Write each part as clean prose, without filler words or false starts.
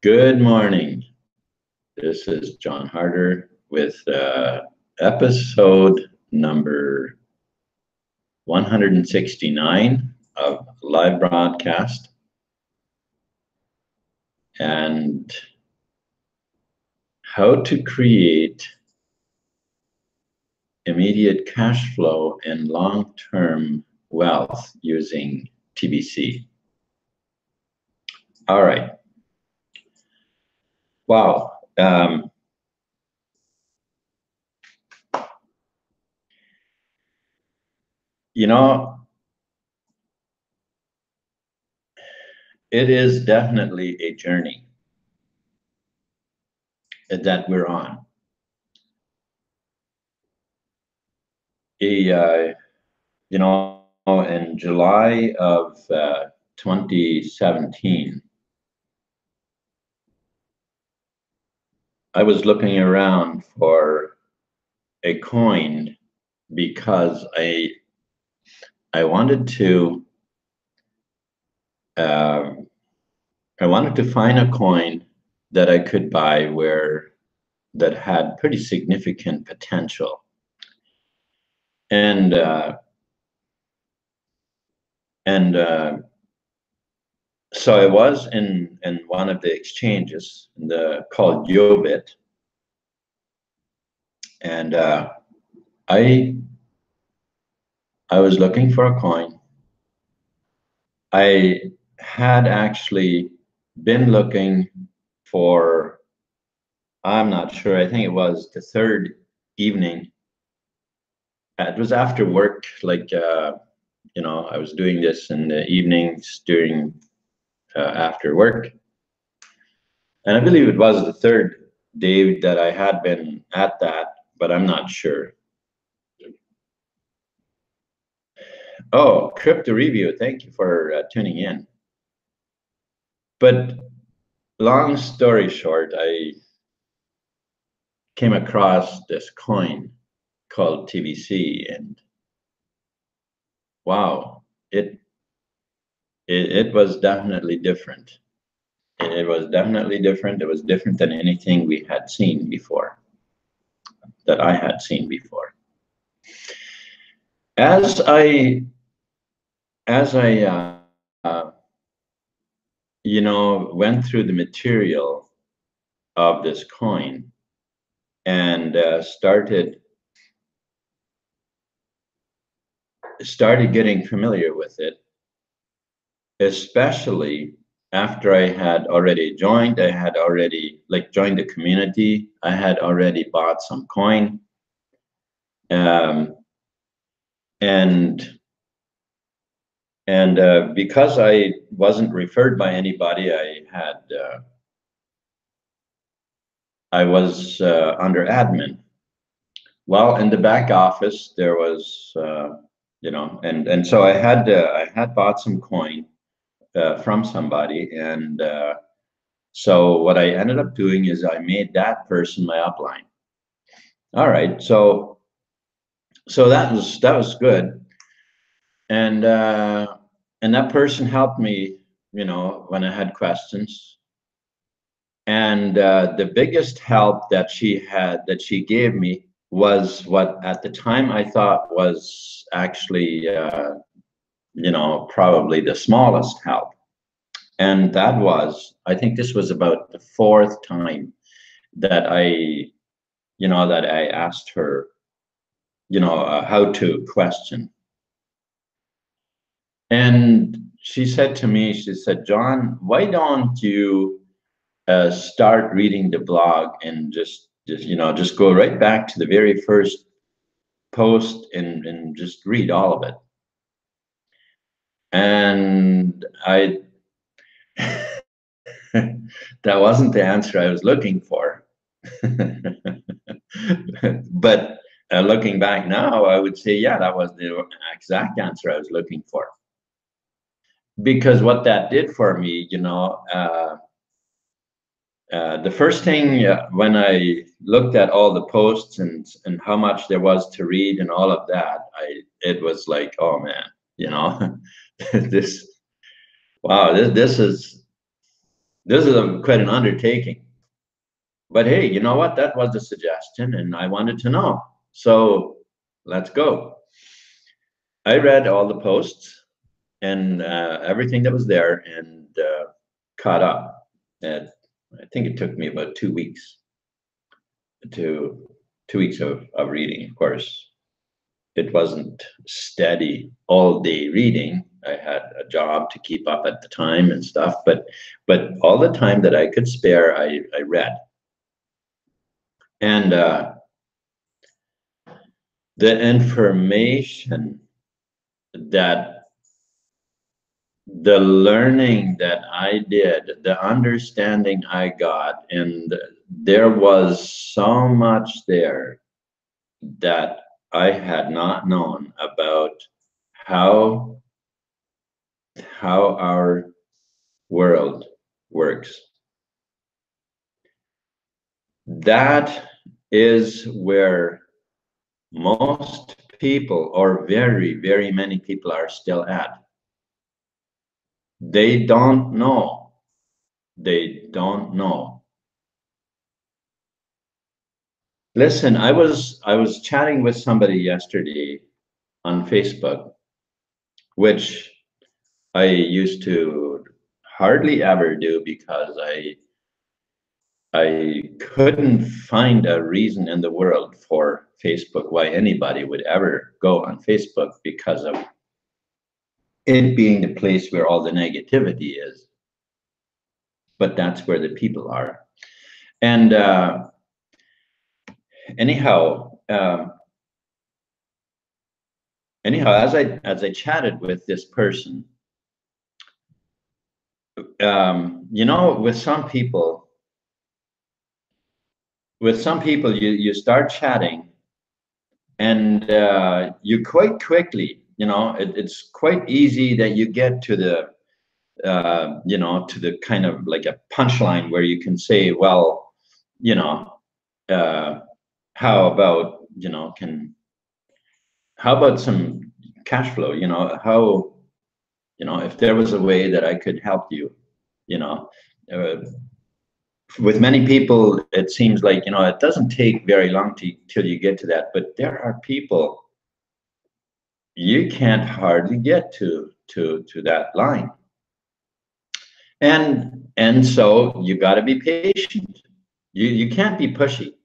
Good morning. This is John Harder with episode number 169 of live broadcast. And how to create immediate cash flow and long-term wealth using TBC. All right. Wow. It is definitely a journey that we're on. In July of 2017, I was looking around for a coin because I wanted to find a coin that I could buy that had pretty significant potential. And so I was in one of the exchanges, called Yobit, and I was looking for a coin. I had actually been looking for, I'm not sure, I think it was the third evening. It was after work, I was doing this in the evenings during after work. And I believe it was the third day that I had been at that, but I'm not sure. Oh, Crypto Review, thank you for tuning in. But long story short, I came across this coin called TBC, and wow, it was definitely different. It was definitely different. It was different than anything we had seen before, that I had seen before. As I went through the material of this coin and started getting familiar with it, especially after I had already joined. I had already joined the community. I had already bought some coin, and because I wasn't referred by anybody, I was under admin. Well, in the back office there was, and so I had bought some coin from somebody, and so what I ended up doing is I made that person my upline. All right, so that was good, and that person helped me, when I had questions. And the biggest help that she gave me was what at the time I thought was actually probably the smallest help. And that was, I think this was about the fourth time that I asked her, how to question. And she said to me, John, why don't you start reading the blog and just go right back to the very first post and just read all of it. And that wasn't the answer I was looking for. But looking back now, I would say, yeah, that was the exact answer I was looking for. Because what that did for me, the first thing, when I looked at all the posts and how much there was to read and all of that, it was like, oh man, this is This is quite an undertaking. But hey, you know what? That was the suggestion, and I wanted to know. So let's go. I read all the posts and everything that was there, and caught up. And I think it took me about 2 weeks to 2 weeks of reading. Of course, it wasn't steady all day reading. I had a job to keep up at the time and stuff, but all the time that I could spare, I read. And the information that the learning that I did, the understanding I got, and there was so much there that I had not known about how our world works. That is where most people, or very, very many people, are still at. They don't know. They don't know. Listen, I was chatting with somebody yesterday on Facebook, which I used to hardly ever do because I couldn't find a reason in the world for Facebook, why anybody would ever go on Facebook, because of it being the place where all the negativity is. But that's where the people are. And anyhow, as I chatted with this person, you know, with some people you start chatting, and you quite quickly, you know, it's quite easy that you get to the you know, to the kind of like a punchline where you can say, well, you know, how about, you know, how about some cash flow, you know, how, you know, if there was a way that I could help you, you know. With many people, it seems like, you know, it doesn't take very long till you get to that, but there are people you can't hardly get to that line. And so you got to be patient. You can't be pushy,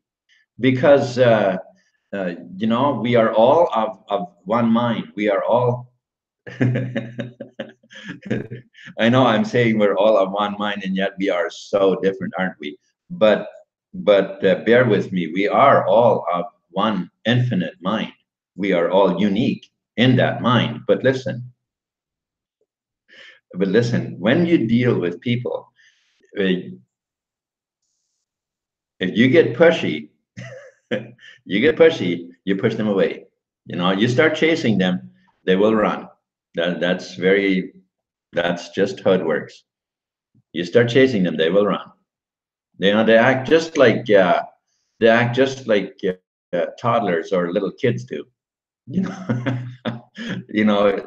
because you know, we are all of one mind. We are all I know I'm saying we're all of one mind, and yet we are so different, aren't we? But bear with me. We are all of one infinite mind. We are all unique in that mind. But listen, when you deal with people, if you get pushy, you push them away. You know, you start chasing them, they will run. That's just how it works. You start chasing them, they will run. You know, they act just like toddlers or little kids do. You know, you know,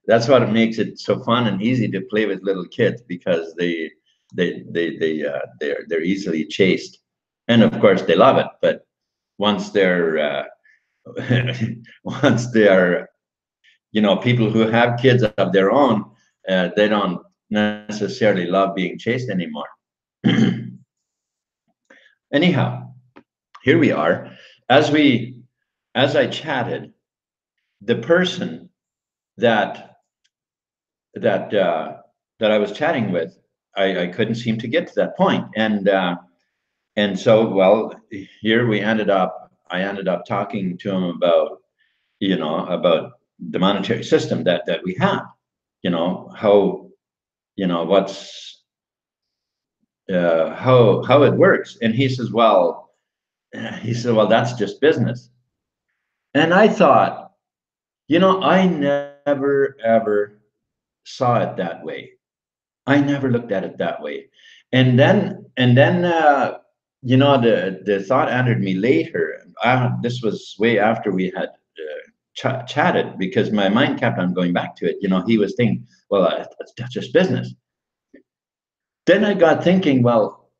that's what makes it so fun and easy to play with little kids, because they're easily chased, and of course they love it. But once they're once they are, you know, people who have kids of their own, they don't necessarily love being chased anymore. Anyhow, here we are. As I chatted, the person that I was chatting with, I couldn't seem to get to that point. And so, well, here we ended up, I ended up talking to him about, you know, about the monetary system that we have, you know, how, you know, what's how it works. And he says, well, that's just business. And I thought, you know, I never ever saw it that way. I never looked at it that way. And then you know, the thought entered me later. This was way after we had chatted, because my mind kept on going back to it. You know, he was thinking, well, that's just business. Then I got thinking, well,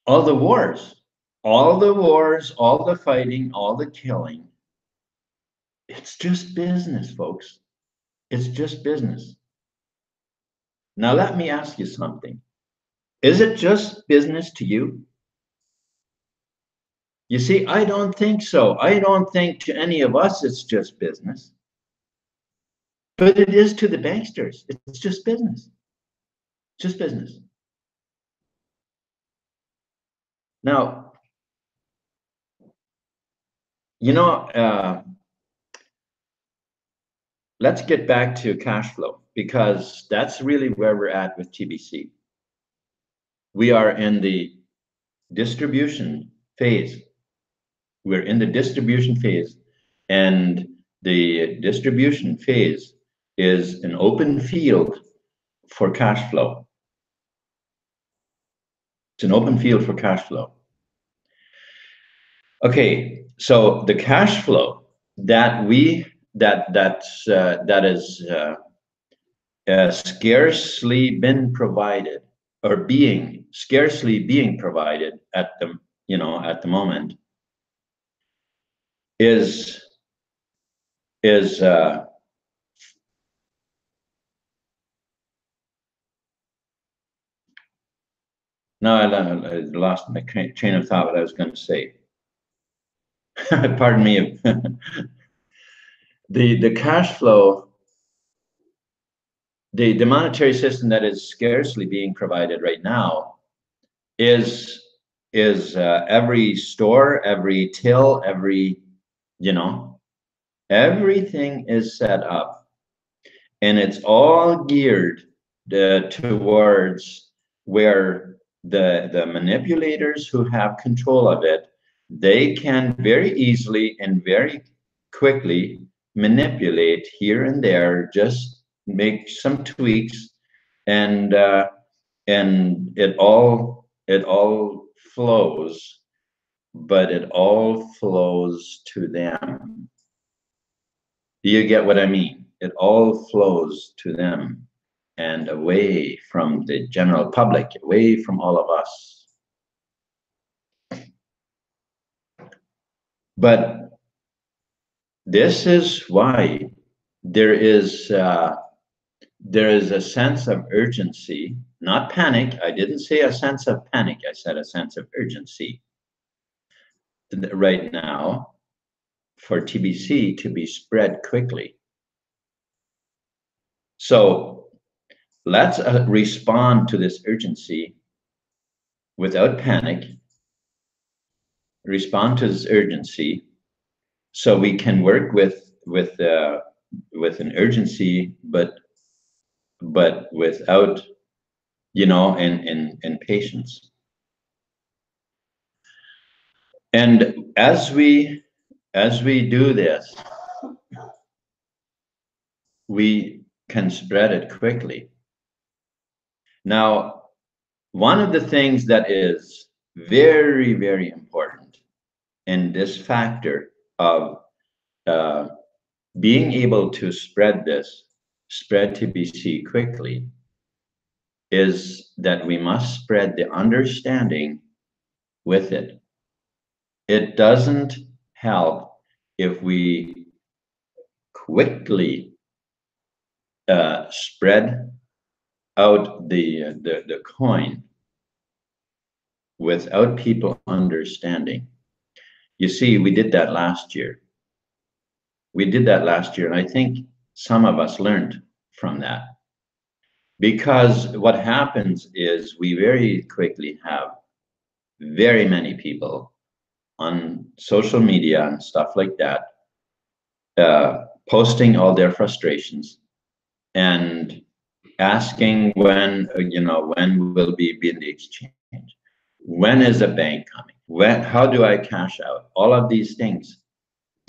all the wars, all the fighting, all the killing, it's just business, folks. It's just business. Now, let me ask you something. Is it just business to you? You see, I don't think so. I don't think to any of us it's just business. But it is to the banksters. It's just business. Just business. Now, you know, let's get back to cash flow, because that's really where we're at with TBC. We are in the distribution phase. We're in the distribution phase, and the distribution phase is an open field for cash flow. It's an open field for cash flow. Okay, so the cash flow that is scarcely been provided, or scarcely being provided at the moment, is now I lost my train of thought what I was going to say. Pardon me. The cash flow, the monetary system that is scarcely being provided right now is every store, every till, everything is set up, and it's all geared towards where the manipulators who have control of it, they can very easily and very quickly manipulate here and there, just make some tweaks, and it all flows, but it all flows to them. Do you get what I mean? It all flows to them and away from the general public, away from all of us. But this is why there is a sense of urgency, not panic. I didn't say a sense of panic. I said a sense of urgency right now for TBC to be spread quickly. So let's respond to this urgency without panic. Respond to this urgency, so we can work with an urgency, but without, in patience. And as we do this, we can spread it quickly. Now, one of the things that is very, very important in this factor of being able to spread TBC quickly, is that we must spread the understanding with it. It doesn't help if we quickly spread out the coin without people understanding. You see, we did that last year. And I think some of us learned from that. Because what happens is we very quickly have very many people on social media and stuff like that, posting all their frustrations and asking when will be in the exchange? When is a bank coming? How do I cash out? All of these things.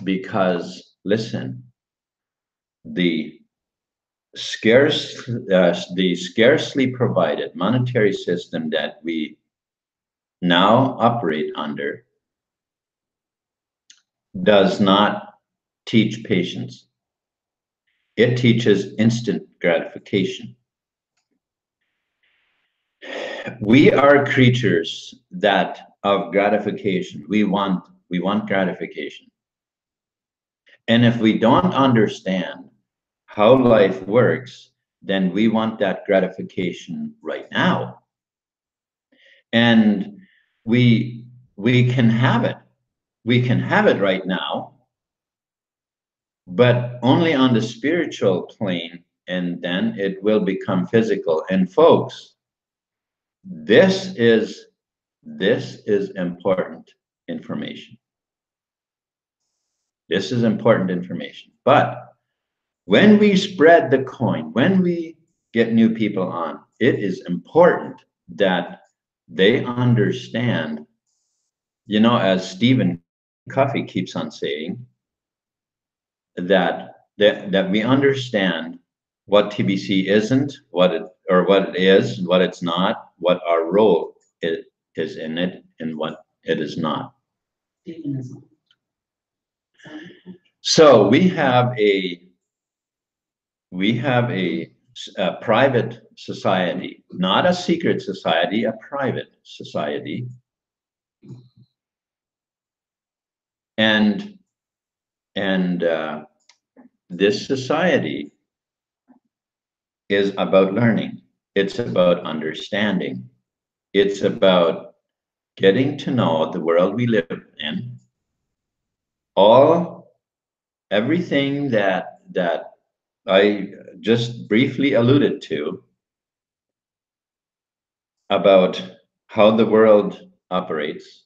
Because listen, the scarcely provided monetary system that we now operate under does not teach patience. It teaches instant gratification. We are creatures that of gratification. We want gratification. And if we don't understand how life works, then we want that gratification right now. And we can have it. We can have it right now, but only on the spiritual plane, and then it will become physical. And folks, this is important information. This is important information. But when we spread the coin, when we get new people on, it is important that they understand, you know, as Stephen Covey keeps on saying, that we understand what TBC isn't, what it is, what it's not, what our role is in it, and what it is not. So we have a private society, not a secret society, a private society. And this society is about learning. It's about understanding. It's about getting to know the world we live in. Everything that I just briefly alluded to about how the world operates,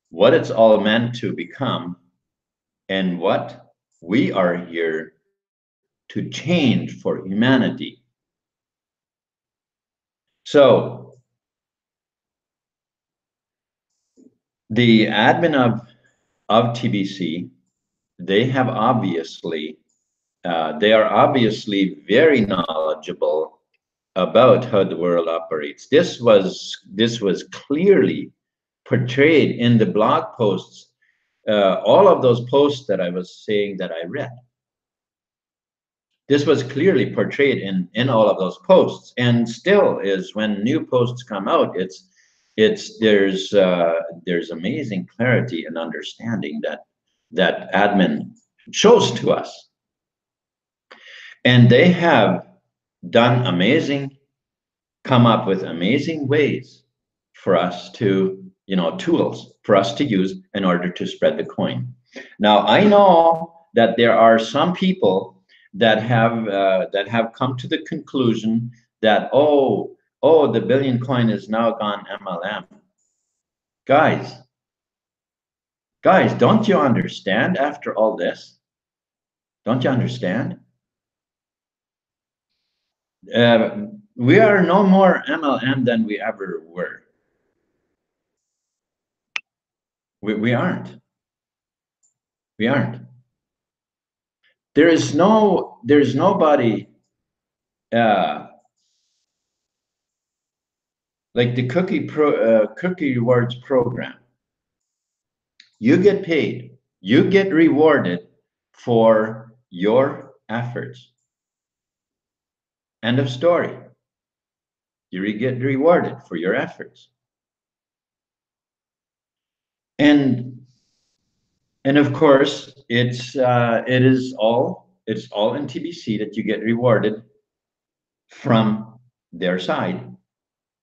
what it's all meant to become, and what we are here to change for humanity. So the admin of TBC, they are obviously very knowledgeable about how the world operates. This was clearly portrayed in the blog posts, all of those posts that I was saying that I read. This was clearly portrayed in all of those posts, and still is. When new posts come out, there's amazing clarity and understanding that admin shows to us. And they have come up with amazing ways for us to, tools for us to use in order to spread the coin. Now, I know that there are some people that have come to the conclusion that, oh, the TheBillionCoin is now gone MLM. Guys, don't you understand after all this? Don't you understand? We are no more MLM than we ever were. We aren't. We aren't. There's nobody like the cookie rewards program. You get paid, you get rewarded for your efforts. End of story. You get rewarded for your efforts. And of course, it's all in TBC that you get rewarded from their side,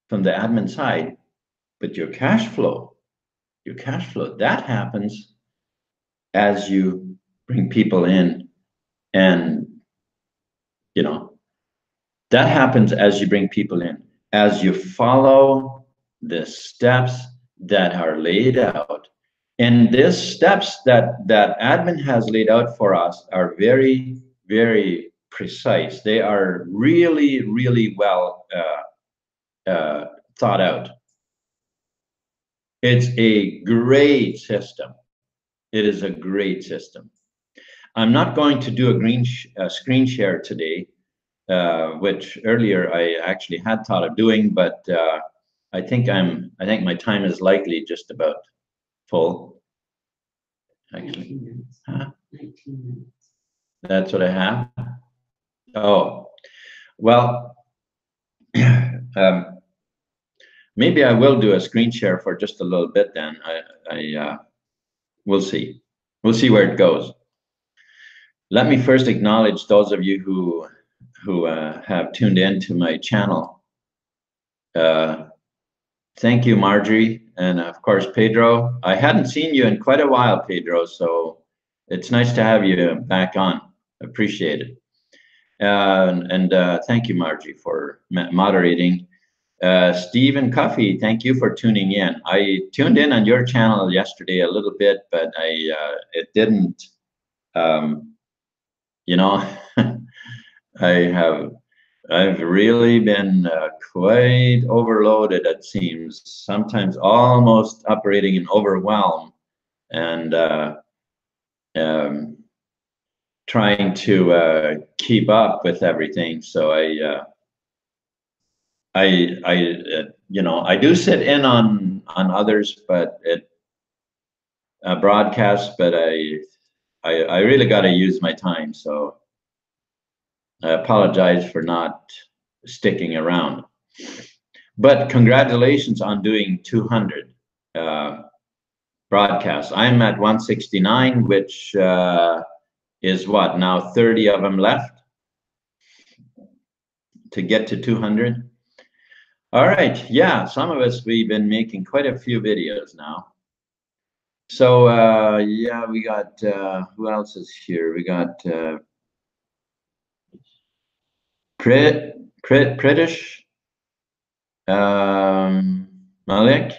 from the admin side. But your cash flow, that happens as you bring people in, and that happens as you bring people in, as you follow the steps that are laid out. And these steps that admin has laid out for us are very, very precise. They are really, really well thought out. It's a great system. It is a great system. I'm not going to do a screen share today, which earlier I actually had thought of doing, but I think my time is likely just about full. Actually, 19 minutes. Huh? 19 minutes. That's what I have. Oh, well, maybe I will do a screen share for just a little bit. Then we'll see. We'll see where it goes. Let me first acknowledge those of you who have tuned in to my channel. Thank you, Marjorie, and of course, Pedro. I hadn't seen you in quite a while, Pedro, so it's nice to have you back on. Appreciate it. And thank you, Margie, for moderating. Stephen Cuffey, thank you for tuning in. I tuned in on your channel yesterday a little bit, but it didn't, you know, I've really been quite overloaded, it seems, sometimes almost operating in overwhelm, and trying to keep up with everything. So you know, I do sit in on others, but broadcasts, but I really got to use my time. So I apologize for not sticking around. But congratulations on doing 200 broadcasts. I'm at 169, which is what, now 30 of them left to get to 200. All right, yeah, some of us, we've been making quite a few videos now. So yeah, we got, who else is here? We got Pritish, Malik.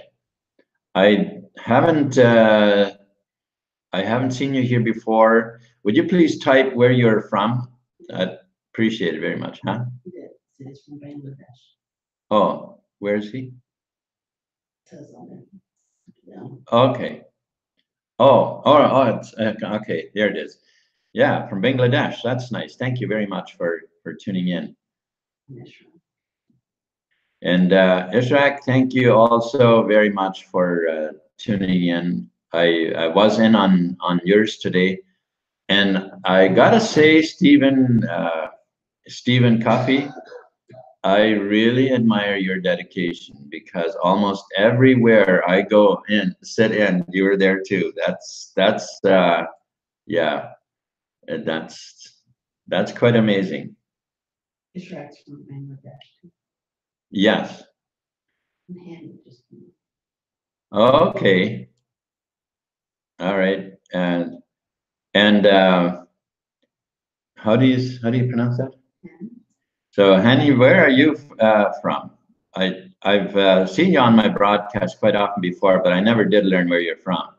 I haven't seen you here before. Would you please type where you're from? I'd appreciate it very much, huh? It's from Bangladesh. Oh, where is he? No. Okay. Oh, it's okay. There it is. Yeah, from Bangladesh. That's nice. Thank you very much for tuning in. And Ishrak, thank you also very much for tuning in. I was in on yours today, and I gotta say, Stephen Coffey, I really admire your dedication, because almost everywhere I go in, sit in, you were there too. Yeah, that's quite amazing. Ishraq's from Bangladesh. Yes. Okay. All right. And how do you pronounce that? So, Hani, where are you from? I've seen you on my broadcast quite often before, but I never did learn where you're from.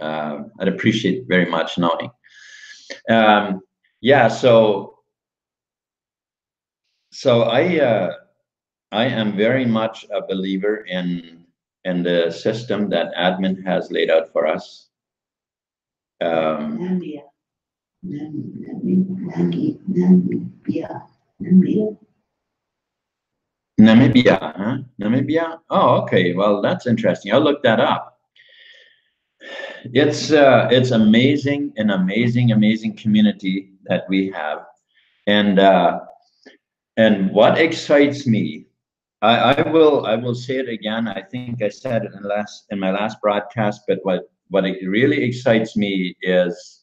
I'd appreciate very much knowing. Yeah. So I am very much a believer in the system that admin has laid out for us. Namibia, huh? Namibia? Oh, okay. Well, that's interesting. I'll look that up. It's amazing, an amazing community that we have, and what excites me, I will say it again. I think I said it in my last broadcast, but what it really excites me is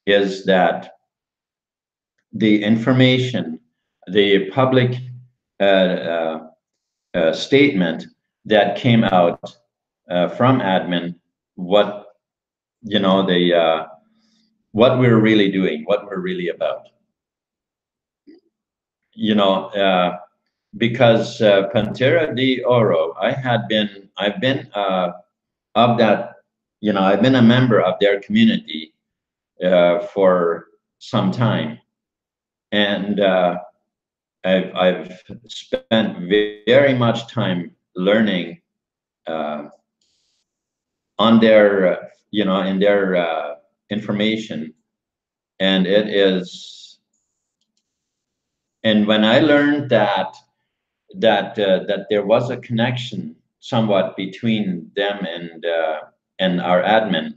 that the information, the public statement that came out from admin, what what we're really doing, what we're really about. Because Pantera de Oro, I've been of that, I've been a member of their community for some time, and I've spent very much time learning on their, in their information, and it is, and when I learned that there was a connection somewhat between them and our admin,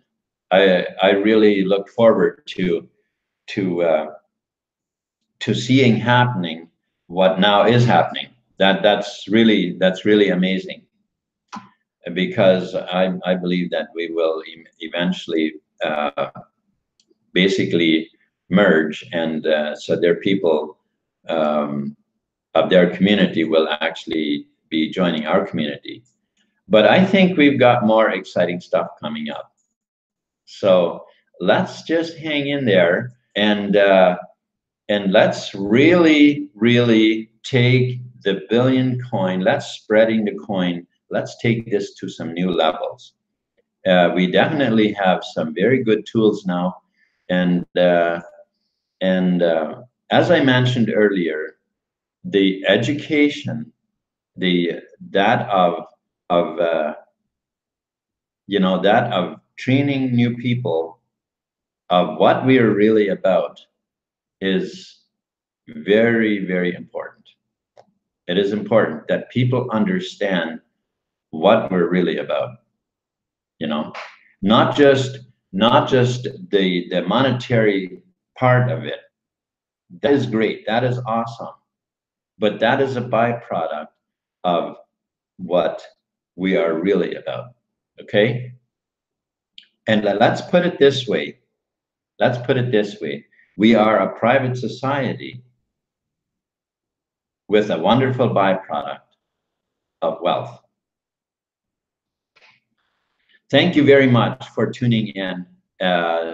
I really look forward to seeing happening what now is happening. that's really amazing, because I believe that we will eventually basically merge, and so their people of their community will actually be joining our community. But I think we've got more exciting stuff coming up. So let's just hang in there, and let's really take the billion coin. Let's spreading the coin. Let's take this to some new levels. We definitely have some very good tools now, and as I mentioned earlier, the education, that of that of training new people of what we are really about is very important. It is important that people understand what we're really about. Not just the monetary part of it. That is great. That is awesome. But that is a byproduct of what we are really about. Okay? And let's put it this way. Let's put it this way. We are a private society with a wonderful byproduct of wealth. Thank you very much for tuning in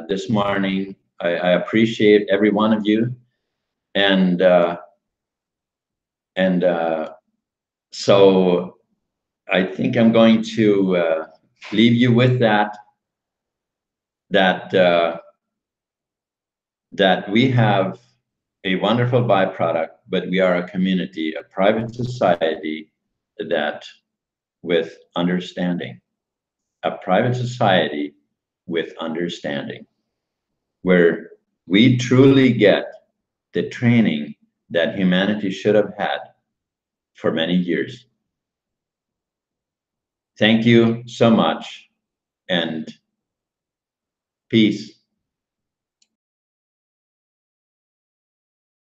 this morning. I appreciate every one of you. And so I think I'm going to leave you with that we have a wonderful byproduct, but we are a community, a private society that with understanding, a private society with understanding, where we truly get the training that humanity should have had for many years. Thank you so much, and peace.